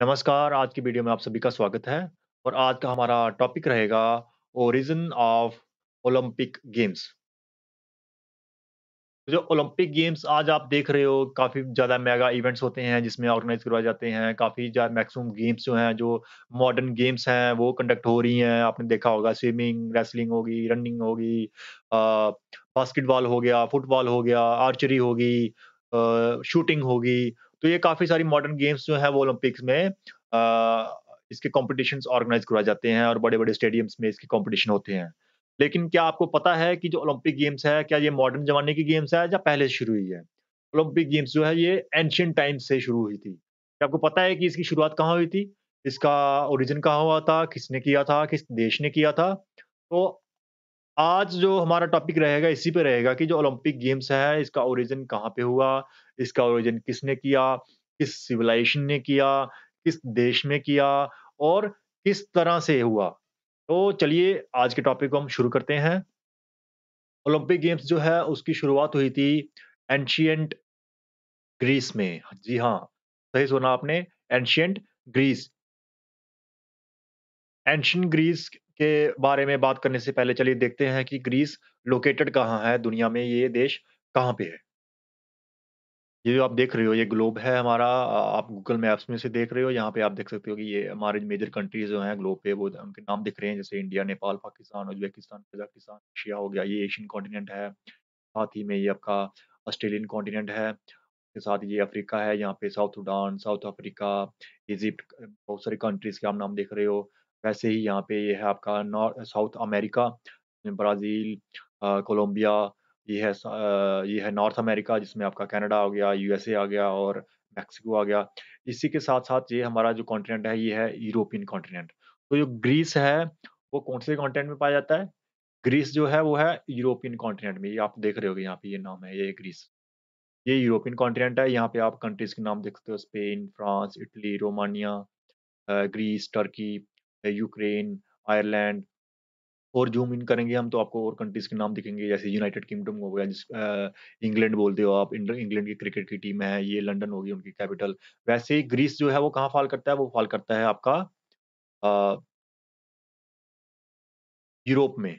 नमस्कार, आज की वीडियो में आप सभी का स्वागत है और आज का हमारा टॉपिक रहेगा ओरिजिन ऑफ ओलंपिक गेम्स। जो ओलंपिक गेम्स आज आप देख रहे हो काफ़ी ज़्यादा मेगा इवेंट्स होते हैं जिसमें ऑर्गेनाइज़ करवाए जाते हैं। काफ़ी मैक्सिमम गेम्स जो हैं जो मॉडर्न गेम्स हैं वो कंडक्ट हो रही हैं। आपने देखा होगा स्विमिंग, रेसलिंग होगी, रनिंग होगी, बास्केटबॉल हो गया, फुटबॉल हो गया, आर्चरी होगी, शूटिंग होगी। तो ये काफ़ी सारी मॉडर्न गेम्स जो हैं वो ओलंपिक्स में इसके कॉम्पिटिशन्स ऑर्गेनाइज़ करवाए जाते हैं और बड़े-बड़े स्टेडियम्स में इसके कॉम्पिटिशन होते हैं। लेकिन क्या आपको पता है कि जो ओलंपिक गेम्स है, क्या ये मॉडर्न ज़माने की गेम्स है या पहले से शुरू हुई है? ओलंपिक गेम्स जो है ये एंशिएंट टाइम्स से शुरू हुई थी। क्या आपको पता है कि इसकी शुरुआत कहाँ हुई थी? इसका ओरिजिन कहाँ हुआ था? किसने किया था? किस देश ने किया था? तो आज जो हमारा टॉपिक रहेगा इसी पे रहेगा कि जो ओलंपिक गेम्स है इसका ओरिजिन कहाँ पे हुआ? इसका ओरिजिन किसने किया? किस सिविलाइजेशन ने किया? किस देश में किया? और किस तरह से हुआ? तो चलिए आज के टॉपिक को हम शुरू करते हैं। ओलंपिक गेम्स जो है उसकी शुरुआत हुई थी एंशिएंट ग्रीस में। जी हाँ, सही सुना आपने एंशिएंट ग्रीस। एंशिएंट ग्रीस के बारे में बात करने से पहले चलिए देखते हैं कि ग्रीस लोकेटेड कहाँ है दुनिया में, ये देश कहाँ पे है? ये जो आप देख रहे हो ये ग्लोब है हमारा, आप गूगल मैप्स में से देख रहे हो, यहाँ पे आप देख सकते हो कि ये हमारे मेजर कंट्रीज़ जो हैं ग्लोब पे वो उनके नाम दिख रहे हैं जैसे India, Nepal, Pakistan, Uzbekistan, Kazakhstan, Russia हो गया, ये एशियन कॉन्टिनेंट है। साथ ही में ये आपका ऑस्ट्रेलियन कॉन्टिनेंट है, के साथ ये अफ्रीका है, यहाँ पे south Sudan, south Africa, Egypt, बहुत सारी कंट्रीज़ के आप नाम देख रहे हो। वैसे ही यहाँ पे ये है आपका साउथ अमेरिका, ब्राज़ील, कोलंबिया, ये है नॉर्थ अमेरिका जिसमें आपका कनाडा हो गया, यूएसए आ गया और मेक्सिको आ गया। इसी के साथ-साथ ये हमारा जो कॉन्टिनेंट है, ये है यूरोपियन कॉन्टिनेंट। तो जो ग्रीस है, वो कौन से कॉन्टिनेंट में पाया जाता है? ग्रीस जो है वो है यूरोपियन कॉन्टिनेंट में, ये आप देख रहे होगे यहाँ पे ये नाम है, ये ग्रीस। ये यूरोपियन कॉन्टिनेंट है, यहाँ पे आप कंट्रीज़ के नाम देख सकते हो Spain, France, Italy, Romania, Greece, Turkey, Ukraine, Ireland और ज़ूम इन करेंगे हम तो आपको और कंट्रीज़ के नाम दिखेंगे जैसे यूनाइटेड किंगडम हो गया इंग्लैंड बोलते हो आप, इंग्लैंड की क्रिकेट की टीम है, ये लंदन होगी उनकी कैपिटल। वैसे ही ग्रीस जो है वो कहाँ फ़ॉल करता है? वो फ़ॉल करता है आपका अ, यूरोप में।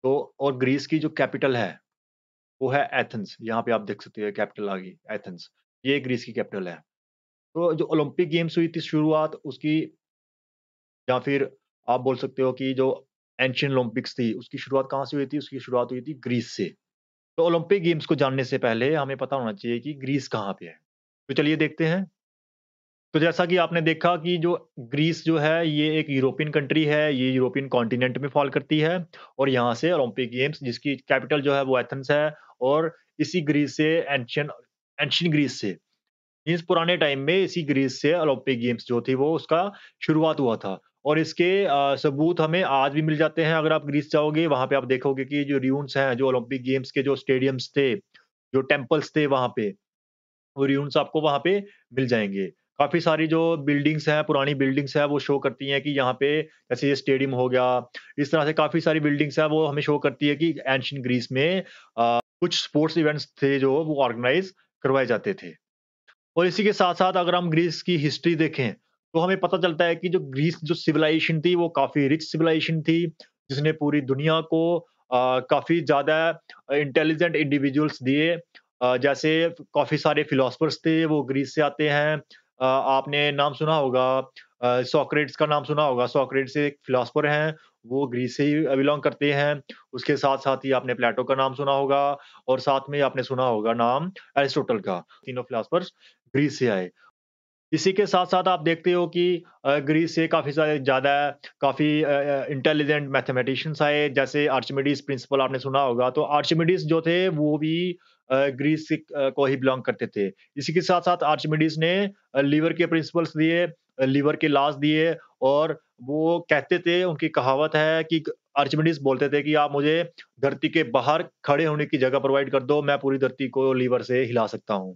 तो और ग्रीस की जो कैपिटल है वो है एथेंस, यहाँ पे आप देख सकते हो कैपिटल आ गई एथेंस, ये ग्रीस की कैपिटल है। तो जो ओलंपिक गेम्स हुई थी शुरुआत उसकी या फिर आप बोल सकते हो कि जो एंशिएंट ओलंपिक्स थी, उसकी शुरुआत कहाँ से हुई थी? उसकी शुरुआत हुई थी ग्रीस से। तो ओलंपिक गेम्स को जानने से पहले हमें पता होना चाहिए कि ग्रीस कहाँ पे है। तो चलिए देखते हैं। तो जैसा कि आपने देखा कि जो ग्रीस जो है ये एक यूरोपियन कंट्री है, ये यूरोपियन कॉन्टिनेंट में फ़ॉल करती है और यहाँ से ओलंपिक गेम्स जिसकी कैपिटल जो है वो एथेंस है और इसी ग्रीस से एंशिएंट ग्रीस से मीन्स पुराने टाइम में इसी ग्रीस से ओलंपिक गेम्स जो थी वो उसका शुरुआत हुआ था और इसके सबूत हमें आज भी मिल जाते हैं। अगर आप ग्रीस जाओगे वहाँ पे आप देखोगे कि जो रुइन्स हैं, जो ओलंपिक गेम्स के जो स्टेडियम्स थे, जो टेम्पल्स थे वहाँ पे, वो रुइन्स आपको वहाँ पे मिल जाएँगे। काफ़ी सारी जो बिल्डिंग्स हैं, पुरानी बिल्डिंग्स हैं, वो शो करती हैं कि यहाँ पे जैसे ये स्टेडियम हो गया, इस तरह से काफ़ी सारी बिल्डिंग्स हैं, वो हमें शो करती है कि एंशिएंट ग्रीस में कुछ स्पोर्ट्स इवेंट्स थे जो वो ऑर्गनाइज़ करवाए जाते थे। और इसी के साथ-साथ अगर हम ग्रीस की हिस्ट्री देखें, तो हमें पता चलता है कि जो ग्रीस जो सिविलाइजेशन थी, वो काफ़ी रिच सिविलाइजेशन थी, जिसने पूरी दुनिया को काफ़ी ज़्यादा इंटेलिजेंट इंडिविजुअल्स दिए। जैसे काफ़ी सारे फिलोसोफर्स थे, वो ग्रीस से आते हैं। आपने नाम सुना होगा सोक्रेट्स का नाम सुना होगा, सोक्रेट्स एक फिलोसोफर हैं, वो ग्रीस से ही बिलॉन्ग करते हैं। उसके साथ-साथ ही आपने प्लेटो का नाम सुना होगा और साथ में आपने सुना होगा नाम एरिस्टोटल का। तीनों फिलोसोफर्स ग्रीस से आए। इसी के साथ-साथ आप देखते हो कि ग्रीस से काफ़ी सारे ज़्यादा काफ़ी इंटेलिजेंट मैथमेटिशियंस आए, जैसे आर्चिमिडीज़ प्रिंसिपल आपने सुना होगा। तो आर्चिमिडीज़ जो थे वो भी ग्रीस से को ही बिलॉन्ग करते थे। इसी के साथ-साथ आर्चिमिडीज़ ने लीवर के प्रिंसिपल्स दिए, लीवर के लॉज़ दिए और वो कहते थे, उनकी कहावत है कि आर्चिमिडीज़ बोलते थे कि आप मुझे धरती के बाहर खड़े होने की जगह प्रोवाइड कर दो, मैं पूरी धरती को लीवर से हिला सकता हूँ।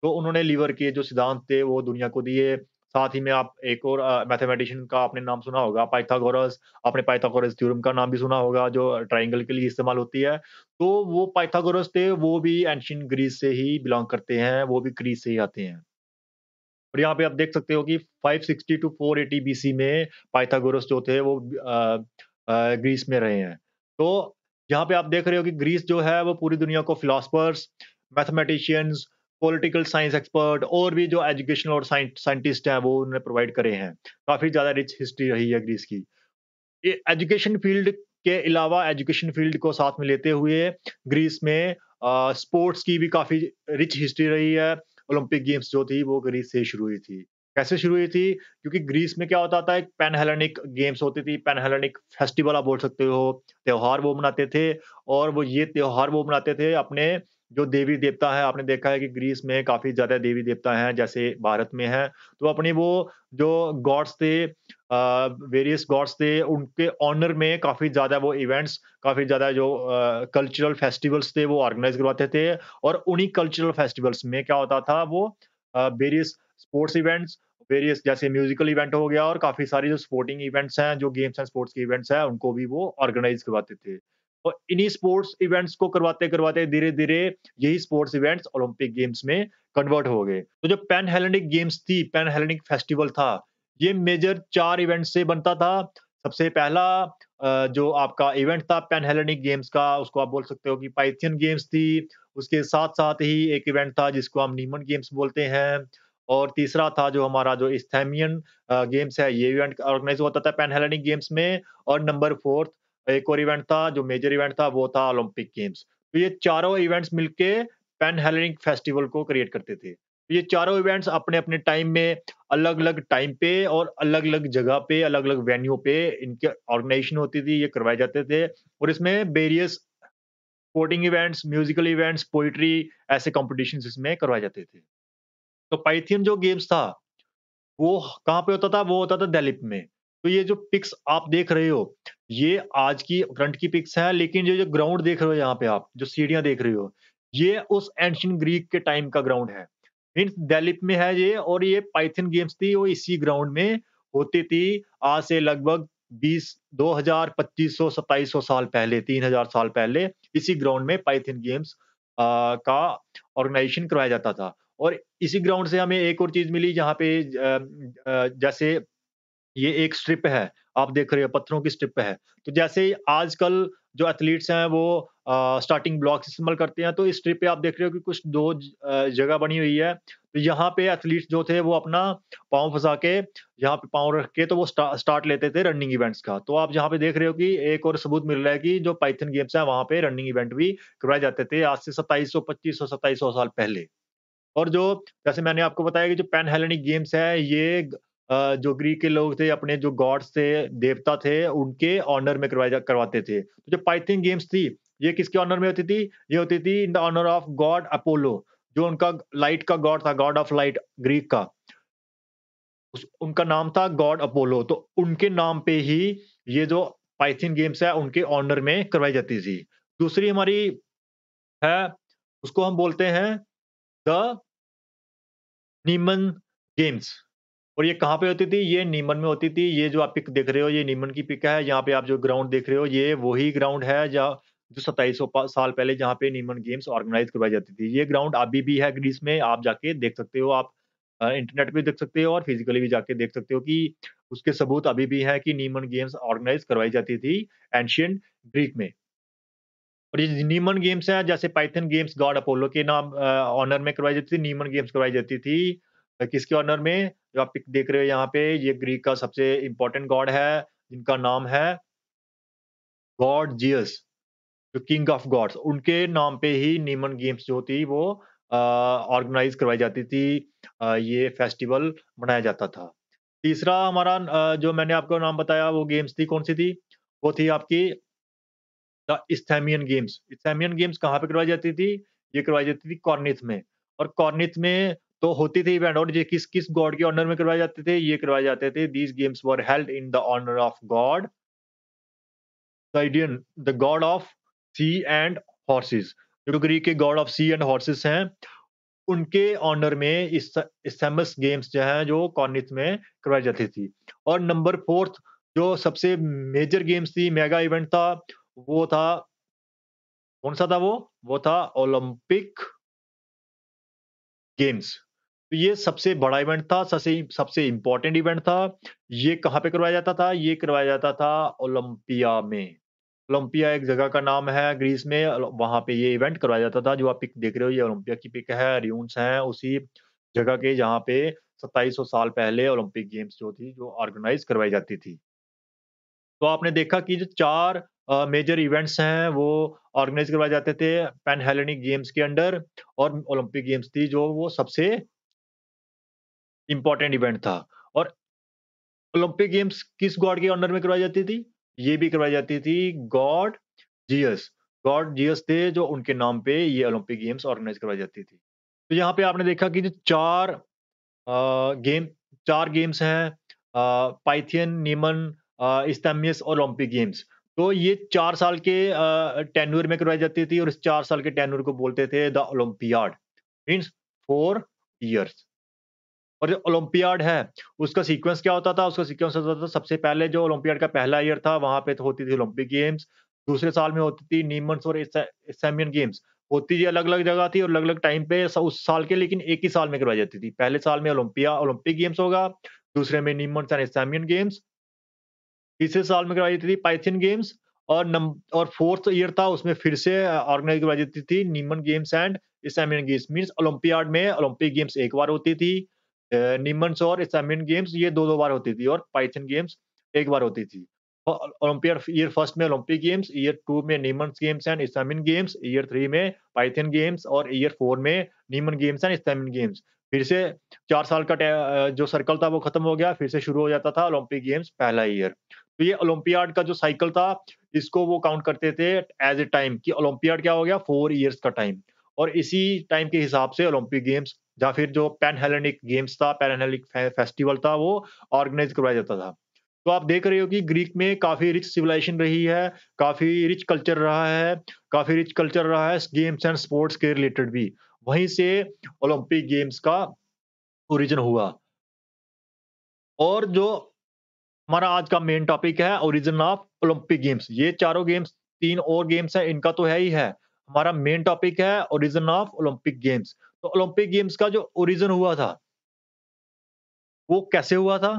तो उन्होंने लीवर के जो सिद्धांत थे वो दुनिया को दिए। साथ ही में आप एक और मैथमेटिशियन का आपने नाम सुना होगा पाइथागोरस। आपने पाइथागोरस थ्योरम का नाम भी सुना होगा जो ट्रायंगल के लिए इस्तेमाल होती है। तो वो पाइथागोरस थे, वो भी एंशिएंट ग्रीस से ही बिलॉन्ग करते हैं, वो भी ग्रीस से ही आते हैं। और यहाँ पे आप देख सकते हो कि 560 टू 480 बीसी में पाइथागोरस जो थे वो ग्रीस में रहे हैं। तो यहाँ पे आप देख रहे हो कि ग्रीस जो है वो पूरी दुनिया को philosophers, mathematicians, political science expert और भी जो एजुकेशनल और साइंटिस्ट हैं वो उन्होंने प्रोवाइड करे हैं। काफ़ी ज़्यादा रिच हिस्ट्री रही है ग्रीस की। ये एजुकेशन फील्ड के अलावा एजुकेशन फील्ड को साथ में लेते हुए ग्रीस में स्पोर्ट्स की भी काफ़ी रिच हिस्ट्री रही है। ओलंपिक गेम्स जो थी वो ग्रीस से शुरू हुई थी। कैसे शुरू हुई थी? क्योंकि ग्रीस में क्या होता था एक पैन हेलेनिक गेम्स होती थी, पैन हेलेनिक फेस्टिवल आप बोल सकते हो, त्योहार वो मनाते थे और वो ये त्योहार वो मनाते थे अपने जो देवी-देवता हैं, आपने देखा है कि ग्रीस में काफ़ी ज़्यादा देवी-देवता हैं, जैसे भारत में हैं। तो अपने वो जो गॉड्स थे वेरियस गॉड्स थे, उनके ऑनर में काफ़ी ज़्यादा वो इवेंट्स, काफ़ी ज़्यादा जो कल्चरल फेस्टिवल्स थे, वो ऑर्गेनाइज़ करवाते थे और उन्हीं कल्चरल फेस्टिवल्स में क्या होता था, वो वेरियस स्पोर्ट्स इवेंट्स, वेरियस जैसे म्यूज़िकल इवेंट हो गया और काफ़ी सारी जो स्पोर्टिंग इवेंट्स हैं, जो गेम्स एंड स्पोर्ट्स के इवेंट्स हैं, उनको भी वो ऑर्गेनाइज़ करवाते थे। और इन्हीं स्पोर्ट्स इवेंट्स को करवाते-करवाते धीरे-धीरे यही स्पोर्ट्स इवेंट्स ओलंपिक गेम्स में कन्वर्ट हो गए। तो जो पैन हेलेनिक गेम्स थी, पैन हेलेनिक फेस्टिवल था, ये मेजर 4 इवेंट से बनता था। सबसे पहला जो आपका इवेंट था पैन हेलेनिक गेम्स का, उसको आप बोल सकते हो कि पाइथियन गेम्स थी। उसके साथ-साथ ही एक इवेंट था जिसको हम नीमन गेम्स बोलते हैं और तीसरा था जो हमारा जो इस्थेमियन गेम्स है, ये इवेंट ऑर्गेनाइज़ होता था पैन हेलेनिक गेम्स में और नंबर 4th एक और इवेंट था, जो मेजर इवेंट था, वो था ओलंपिक गेम्स। तो ये चारों इवेंट्स मिलके पैन हेलेनिक फेस्टिवल को क्रिएट करते थे। ये चारों इवेंट्स अपने-अपने टाइम में अलग-अलग टाइम पे और अलग-अलग जगह पे, अलग-अलग वेन्यू पे इनके ऑर्गेनाइज़ेशन होती थी, ये करवाए जाते थे और इसमें various sporting events, musical events, poetry ऐसे कॉम्पिटिशन्स इसमें करवाए जाते थे। तो पाइथियन जो गेम्स था, वो कहाँ पे होता था? वो होता था दिलीप में। तो ये जो पिक्स आप देख रहे हो, ये आज की फ्रंट की पिक्स हैं, लेकिन ये जो ग्राउंड देख रहे हो यहाँ पे आप, जो सीढ़ियाँ देख रहे हो, ये उस एंशिएंट ग्रीक के टाइम का ग्राउंड है। मीन्स दिलीप में है ये और ये पाइथन गेम्स थी, वो इसी ग्राउंड में होती थी, आज से लगभग 20 2000, 2500, 2700 साल पहले, 3000 साल पहले, इसी ग्राउंड में पाइथन गेम्स का ऑर्गेनाइज़ेशन करवाया जाता था। और इसी ग्राउंड से हमें एक और चीज़ मिली जहाँ पे जैसे ये एक स्ट्रिप है, आप देख रहे हो पत्थरों की स्ट्रिप है। तो जैसे ही आजकल जो एथलीट्स हैं वो स्टार्टिंग ब्लॉक्स इस्तेमाल करते हैं, तो इस स्ट्रिप पे आप देख रहे हो कि कुछ 2 जगह बनी हुई है। तो यहाँ पे एथलीट्स जो थे वो अपना पाँव फँसा के, यहाँ पे पाँव रख के तो वो स्टार्ट लेते थे रनिंग इवेंट्स का। तो आप यहाँ पे देख रहे हो कि एक और सबूत मिल रहा है कि जो पाइथन गेम्स हैं, वहाँ पे रनिंग इवेंट भी करवाए जाते थे आज से 2700, 2500, 2700 साल पहले। और जो जैसे मैंने आपको बताया कि जो पैन हेलेनिक गेम्स है ये जो ग्रीक के लोग थे अपने जो गॉड्स थे, देवता थे, उनके ऑनर में करवाते थे। तो जो पाइथन गेम्स थी, ये किसके ऑनर में होती थी? ये होती थी in the honour of god Apollo, जो उनका लाइट का गॉड था, गॉड ऑफ लाइट ग्रीक का। उस उनका नाम था गॉड अपोलो, तो उनके नाम पे ही ये जो पाइथन गेम्स है, उनके ऑनर में करवाई जाती थी। दूसरी हमारी है, उसको हम बोलते हैं द नीमन गेम्स। और ये कहाँ पे होती थी? ये नीमन में होती थी। ये जो आप पिक देख रहे हो, ये नीमन की पिक है। यहाँ पे आप जो ग्राउंड देख रहे हो, ये वही ग्राउंड है जहाँ जो 2700 साल पहले जहाँ पे नीमन गेम्स ऑर्गेनाइज़ करवाई जाती थी। ये ग्राउंड अभी भी है ग्रीस में, आप जाके देख सकते हो। आप इंटरनेट पे देख सकते हो और फिज़िकली भी जाके देख सकते हो कि उसके सबूत अभी भी हैं कि नीमन गेम्स ऑर्गेनाइज़ करवाई जाती थी एंशिएंट ग्रीक में। और ये नीमन गेम्स हैं, जैसे पाइथन गेम्स गॉड अपोलो के नाम ऑनर में करवाई जाती थी, नीमन गेम्स करवाई जाती थी किसके ऑनर में? जो आप पिक देख रहे हो यहाँ पे, ये ग्रीक का सबसे इम्पोर्टेंट गॉड है, जिनका नाम है गॉड जियस, जो किंग ऑफ गॉड्स, उनके नाम पे ही नीमन गेम्स जो थी वो ऑर्गेनाइज़ करवाई जाती थी। ये फेस्टिवल मनाया जाता था। तीसरा हमारा जो मैंने आपको नाम बताया, वो गेम्स थी, कौन-सी थी? वो थी आपकी द इस्थेमियन गेम्स। इस्थेमियन गेम्स कहाँ पे करवाई जाती थी? ये करवाई जाती थी कॉर्निथ में और कॉर्निथ में तो होती थी इवेंट और ये किस-किस गॉड के ऑनर में करवाए जाते थे? ये करवाए जाते थे these games were held in the honour of god Poseidon, the god of sea and horses. जो ग्रीक के god of sea and horses हैं, उनके ऑनर में इस फेमस गेम्स जो हैं, जो कॉर्निथ में करवाई जाती थी। और नंबर 4th जो सबसे मेजर गेम्स थी, मेगा इवेंट था, वो था कौन-सा था वो? वो था ओलंपिक गेम्स। तो ये सबसे बड़ा इवेंट था, सबसे सबसे इम्पोर्टेंट इवेंट था। ये कहाँ पे करवाया जाता था? ये करवाया जाता था ओलंपिया में। ओलंपिया एक जगह का नाम है ग्रीस में, वहाँ पे ये इवेंट करवाया जाता था। जो आप पिक देख रहे हो, ये ओलंपिया की पिक है, ड्यून्स हैं उसी जगह के जहाँ पे 2700 साल पहले ओलंपिक गेम्स जो थी, जो ऑर्गेनाइज़ करवाई जाती थी। तो आपने देखा कि जो 4 मेजर इवेंट्स हैं, वो ऑर्गेनाइज़ करवाए जाते थे पैन हेलेनिक गेम्स के अंडर, और ओलंपिक गेम्स थी जो वो सबसे इम्पोर्टेंट इवेंट था। और ओलंपिक गेम्स किस गॉड के अंडर में करवाई जाती थी? ये भी करवाई जाती थी गॉड जियस। गॉड जियस थे जो उनके नाम पे ये ओलंपिक गेम्स ऑर्गेनाइज़ करवाई जाती थी। तो यहाँ पे आपने देखा कि जो 4 गेम 4 गेम्स हैं, पाइथियन, नीमन, इस्थमियस और ओलंपिक गेम्स। तो ये 4 साल के टेन्योर में करवाई जाती थी, और इस 4 साल के टेन्योर को बोलते थे द ओलंपियाड, मीन्स 4 इयर्स। और जो ओलंपियाड है, उसका सीक्वेंस क्या होता था? उसका सीक्वेंस होता था, सबसे पहले जो ओलंपियाड का पहला ईयर था, वहाँ पे तो होती थी ओलंपिक गेम्स। दूसरे साल में होती थी नीमन्स और इस्थमियन गेम्स। होती ये अलग-अलग जगह थी और अलग-अलग टाइम पे उस साल के, लेकिन एक ही साल में करवाई जाती थी। पहले साल में ओलंपिक गेम्स होगा, दूसरे में नीमन्स एंड इस्थमियन गेम्स, तीसरे साल में करवाई जाती थी पाइथियन गेम्स, और 4th ईयर था, उसमें फिर से ऑर्गेनाइज़ करवाई जाती थी Nemean games and Isthmian games. Means Olympiad में ओलंपिक गेम्स एक बार होती थी, नीमन्स और इस्थमियन गेम्स ये 2-2 बार होती थी, और पाइथन गेम्स 1 बार होती थी। ओलंपियाड ईयर फर्स्ट में ओलंपिक गेम्स, ईयर 2 में नीमन्स games and Isthmian games, year 3 में पाइथन गेम्स, और ईयर 4 में नीमन गेम्स एंड इस्थमियन गेम्स। फिर से 4 साल का जो सर्कल था वो खत्म हो गया, फिर से शुरू हो जाता था ओलंपिक गेम्स पहला ईयर। तो ये ओलंपियाड का जो साइकिल था, इसको वो काउंट करते थे एज़ अ टाइम, कि ओलंपियाड क्या हो गया, 4 इयर्स का टाइम। और इसी टाइम के हिसाब से ओलंपिक गेम्स या फिर जो पैन हेलेनिक गेम्स था, पैन हेलेनिक फेस्टिवल था, वो ऑर्गेनाइज़ करवाया जाता था। तो आप देख रहे हो कि ग्रीक में काफ़ी रिच सिविलाइजेशन रही है, काफ़ी रिच कल्चर रहा है, काफ़ी रिच कल्चर रहा है गेम्स एंड स्पोर्ट्स के रिलेटेड भी। वहीं से ओलंपिक गेम्स का ओरिजिन हुआ। और जो हमारा आज का मेन टॉपिक है ओरिजिन ऑफ ओलंपिक गेम्स। ये चारों गेम्स, 3 और गेम्स हैं, इनका तो है ही है। हमारा मेन टॉपिक है ओरिजिन ऑफ ओलंपिक गेम्स। तो ओलंपिक गेम्स का जो ओरिजिन हुआ था, वो कैसे हुआ था?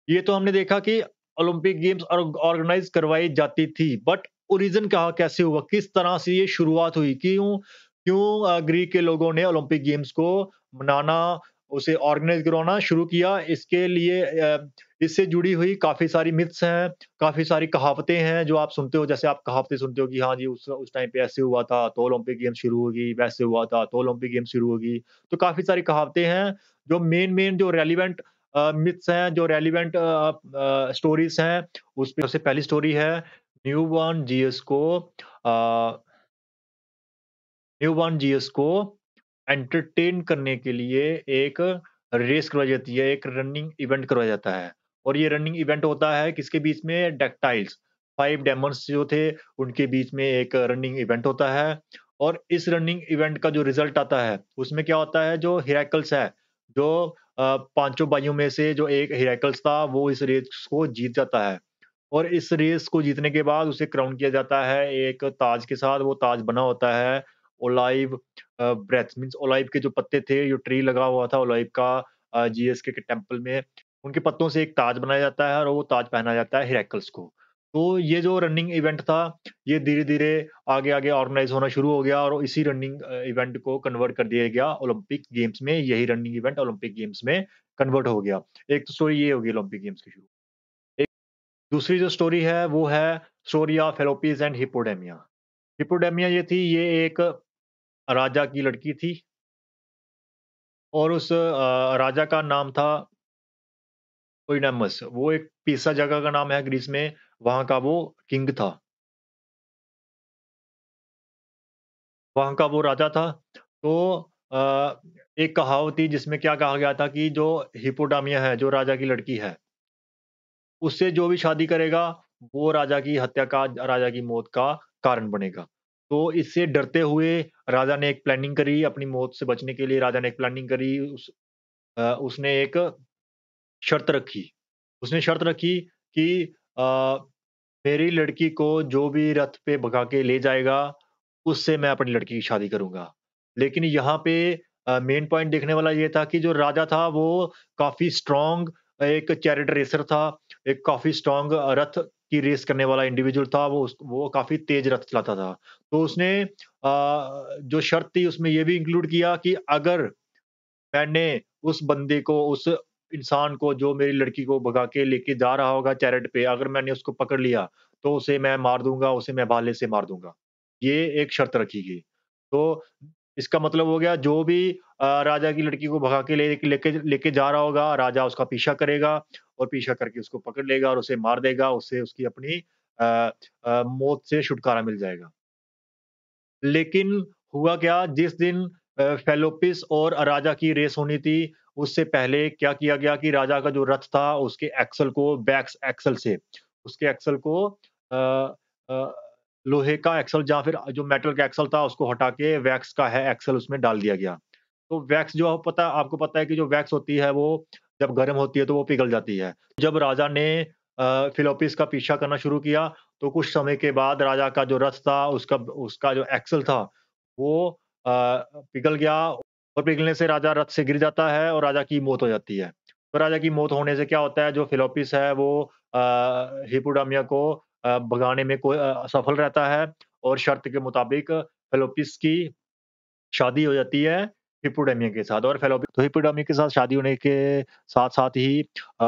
ये तो हमने देखा कि ओलंपिक गेम्स ऑर्गेनाइज करवाई जाती थी, बट ओरिजिन कहाँ कैसे हुआ? किस तरह से ये शुरुआत हुई? क्यों क्यों ग्रीक के लोगों ने ओलंपिक गेम्स को मनाना, उसे ऑर्गेनाइज करवाना शुरू किया? इसके लिए इससे जुड़ी हुई काफ़ी सारी मिथ्स हैं, काफ़ी सारी कहावतें हैं जो आप सुनते हो। जैसे आप कहावतें सुनते हो कि हाँ जी, उस टाइम पे ऐसे हुआ था, तो ओलंपिक गेम्स शुरू होगी, वैसे हुआ था, तो ओलंपिक गेम्स शुरू होगी। तो काफ़ी सारी कहावतें हैं, जो मेन जो रेलेवेंट मिथ्स हैं, जो रेलेवेंट स्टोरीज़ हैं, उसमें सबसे पहली स्टोरी है न्यूबॉर्न जीसस को अ, न्यूबॉर्न जीसस को एंटरटेन करने के लिए एक रेस करवाई जाती है, एक रनिंग इवेंट करवाया जाता है। और ये रनिंग इवेंट होता है किसके बीच में? डैक्टाइल्स, 5 डेमन्स जो थे, उनके बीच में एक रनिंग इवेंट होता है। और इस रनिंग इवेंट का जो रिज़ल्ट आता है, उसमें क्या होता है, जो हिराक्ल्स है, जो पाँचों भाइयों में से जो एक हिराक्ल्स था, वो इस रेस को जीत जाता है। और इस रेस को जीतने के बाद उसे क्राउन किया जाता है एक ताज के साथ। वो ताज बना होता है ओलाइव ब्रेथ, मीन्स ओलाइव के जो पत्ते थे, जो ट्री लगा हुआ था ओलाइव का जीएसके के टेम्पल में, उनके पत्तों से एक ताज बनाया जाता है और वो ताज पहनाया जाता है हिराक्ल्स को। तो ये जो रनिंग इवेंट था, ये धीरे-धीरे आगे-आगे ऑर्गनाइज़ होना शुरू हो गया, और इसी रनिंग इवेंट को कन्वर्ट कर दिया गया ओलंपिक गेम्स में। यही रनिंग इवेंट ओलंपिक गेम्स में कन्वर्ट हो गया। एक तो स्टोरी ये होगी ओलंपिक गेम्स की शुरू। एक दूसरी जो स्टोरी है, वो है स्टोरी ऑफ हेलोपिस एंड हिप्पोडेमिया। हिप्पोडेमिया ये एक राजा की लड़की थी, और उस राजा का नाम था ओइडेमस। वो एक पिसा जगह का नाम है ग्रीस में, वहाँ का वो किंग था, वहाँ का वो राजा था। तो एक कहावत थी जिसमें क्या कहा गया था कि जो हिप्पोडामिया है, जो राजा की लड़की है, उससे जो भी शादी करेगा, वो राजा की हत्या का, राजा की मौत का कारण बनेगा। तो इससे डरते हुए राजा ने एक प्लानिंग करी, अपनी मौत से बचने के लिए राजा ने एक प्लानिंग करी। उसने एक शर्त रखी। उसने शर्त रखी कि अ, मेरी लड़की को जो भी रथ पे भगा के ले जाएगा, उससे मैं अपनी लड़की की शादी करूँगा। लेकिन यहाँ पे मेन पॉइंट देखने वाला ये था कि जो राजा था वो काफ़ी स्ट्रॉन्ग एक चैरिट रेसर था, एक काफ़ी स्ट्रॉन्ग रथ की रेस करने वाला इंडिविजुअल था, वो काफ़ी तेज़ रथ चलाता था। तो उसने जो शर्त थी उसमें ये भी इंक्लूड किया कि अगर मैंने उस बंदे को, उस इंसान को जो मेरी लड़की को भगा के लेके जा रहा होगा चैरिट पे, अगर मैंने उसको पकड़ लिया, तो उसे मैं मार दूँगा, उसे मैं भाले से मार दूँगा। ये एक शर्त रखी गई। तो इसका मतलब हो गया जो भी राजा की लड़की को भगा के लेके लेके जा रहा होगा, राजा उसका पीछा करेगा और पीछा करके उसको पकड़ लेगा और उसे मार देगा, उससे उसकी अपनी अ मौत से छुटकारा मिल जाएगा। लेकिन हुआ क्या जिस दिन फेलोपिस और राजा की रेस होनी थी, उससे पहले क्या किया गया कि राजा का जो रथ था उसके एक्सल को बैक एक्सल से उसके एक्सल को अ अ, लोहे का एक्सल या फिर जो मेटल का एक्सल था उसको हटा के वैक्स का है एक्सल उसमें डाल दिया गया। तो वैक्स जो आपको पता है कि जो वैक्स होती है वो जब गर्म होती है तो वो पिघल जाती है। जब राजा ने फिलोपिस का पीछा करना शुरू किया, तो कुछ समय के बाद राजा का जो रथ था, उसका उसका जो एक्सल था, वो पिघल गया और पिघलने से राजा रथ से गिर जाता है और राजा की मौत हो जाती है। तो राजा की मौत होने से क्या होता है, जो फिलोपिस है वो हिप्पोडामिया को भगाने में सफल रहता है और शर्त के मुताबिक फिलोपिस की शादी हो जाती है हिप्पोडामिया के साथ और हिप्पोडामिया के साथ शादी होने के साथ-साथ ही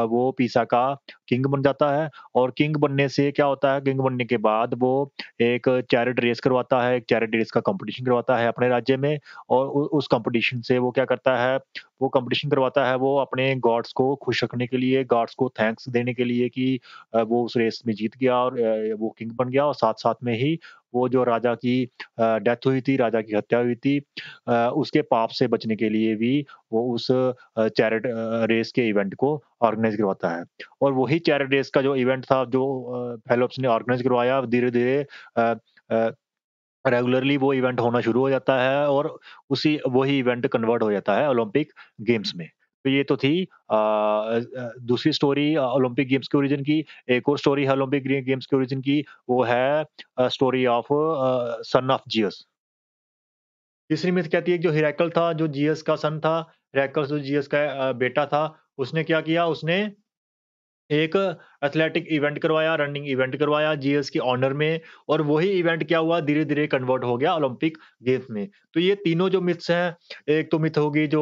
वो पीसा का किंग बन जाता है और किंग बनने से क्या होता है, किंग बनने के बाद वो एक चैरिट रेस करवाता है, एक चैरिट रेस का कॉम्पिटिशन करवाता है अपने राज्य में और उस कॉम्पिटिशन से वो क्या करता है, वो कॉम्पिटिशन करवाता है वो अपने गॉड्स को खुश रखने के लिए, गॉड्स को थैंक्स देने के लिए कि वो उस रेस में जीत गया और वो किंग बन गया और साथ-साथ में ही वो जो राजा की डेथ हुई थी, राजा की हत्या हुई थी उसके पाप से बचने के लिए भी वो उस रेस के इवेंट को ऑर्गेनाइज़ करवाता है। और वही चैरिट रेस का जो इवेंट था जो फेलोप्स ने ऑर्गेनाइज़ करवाया धीरे-धीरे अ अ, रेगुलरली वो इवेंट होना शुरू हो जाता है और वही इवेंट कन्वर्ट हो जाता है ओलंपिक गेम्स में। तो ये तो थी दूसरी स्टोरी ओलंपिक गेम्स के ओरिजिन की। एक और स्टोरी है ओलंपिक गेम्स के ओरिजिन की, वो है story of son of Jesus. तीसरी मिथ कहती है कि जो हिराकल था, जो जियस का सन था, हिराकल जो जियस का बेटा था, उसने क्या किया, उसने एक एथलेटिक इवेंट करवाया, रनिंग इवेंट करवाया जीएस के ऑनर में और वही इवेंट क्या हुआ धीरे-धीरे कन्वर्ट हो गया ओलंपिक गेम्स में। तो ये तीनों जो मिथ्स हैं, एक तो मिथ होगी जो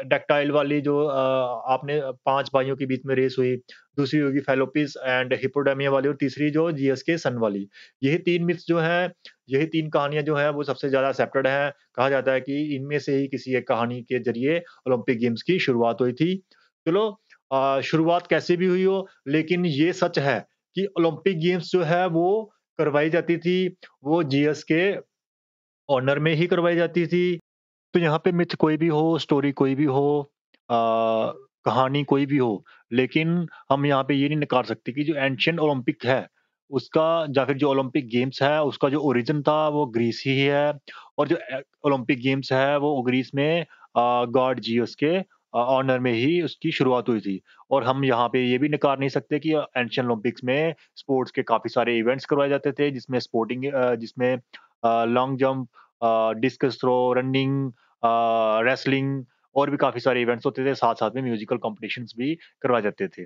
डक्टाइल वाली जो आपने 5 भाइयों के बीच में रेस हुई, दूसरी होगी फेलोपिस एंड हिप्पोडामिया वाली और तीसरी जो जीएस के सन वाली। यही 3 मिथ्स जो हैं, यही 3 कहानियाँ जो हैं वो सबसे ज़्यादा एक्सेप्टेड हैं। कहा जाता है कि इनमें से ही किसी एक कहानी के ज़रिए ओलंपिक गेम्स की शुरुआत हुई थी। चलो शुरुआत कैसे भी हुई हो, लेकिन ये सच है कि ओलंपिक गेम्स जो है वो करवाई जाती थी, वो जीएस के ऑनर में ही करवाई जाती थी। तो यहाँ पे मिथ कोई भी हो, स्टोरी कोई भी हो कहानी कोई भी हो, लेकिन हम यहाँ पे ये नहीं नकार सकते कि जो एंशिएंट ओलंपिक है, उसका या फिर जो ओलंपिक गेम्स है, उसका जो ओरिजिन था वो ग्रीस ही है और जो ओलंपिक गेम्स है वो ग्रीस में गॉड जियस के ऑनर में ही उसकी शुरुआत हुई थी। और हम यहाँ पे ये भी नकार नहीं सकते कि एंशिएंट ओलंपिक्स में स्पोर्ट्स के काफ़ी सारे इवेंट्स करवाए जाते थे, जिसमें long jump discus throw, running wrestling और भी काफ़ी सारे इवेंट्स होते थे, साथ-साथ में म्यूज़िकल कॉम्पिटिशन्स भी करवाए जाते थे।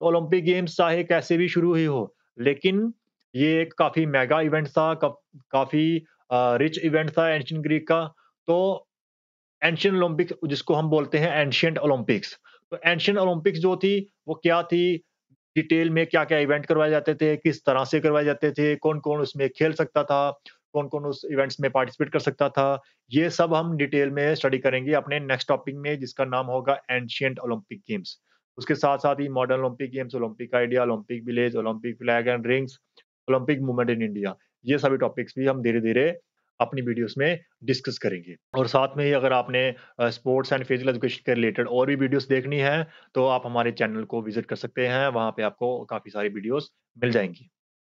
ओलंपिक गेम्स चाहे कैसे भी शुरू हुई हो, लेकिन ये एक काफ़ी मेगा इवेंट था, काफ़ी रिच इवेंट था एंशिएंट ग्रीक का। तो एंशिएंट ओलंपिक जिसको हम बोलते हैं एंशिएंट ओलंपिक्स। तो एंशिएंट ओलंपिक्स जो थी, वो क्या थी? डिटेल में क्या-क्या इवेंट करवाए जाते थे, किस तरह से करवाए जाते थे, कौन-कौन उसमें खेल सकता था, कौन-कौन उस इवेंट्स में पार्टिसिपेट कर सकता था। ये सब हम डिटेल में स्टडी करेंगे अपने नेक्स्ट टॉपिक में जिसका नाम होगा एंशिएंट ओलंपिक गेम्स। उसके साथ-साथ ही modern Olympic games, Olympic idea, Olympic village, Olympic flag and rings, Olympic movement in India. ये सभी टॉपिक्स भी हम धीरे-धीरे अपनी वीडियोज़ में डिस्कस करेंगे। और साथ में ही अगर आपने स्पोर्ट्स एंड फिजिकल एजुकेशन के रिलेटेड और भी वीडियोज़ देखनी है, तो आप हमारे चैनल को विज़िट कर सकते हैं, वहाँ पे आपको काफ़ी सारी वीडियोज़ मिल जाएँगी।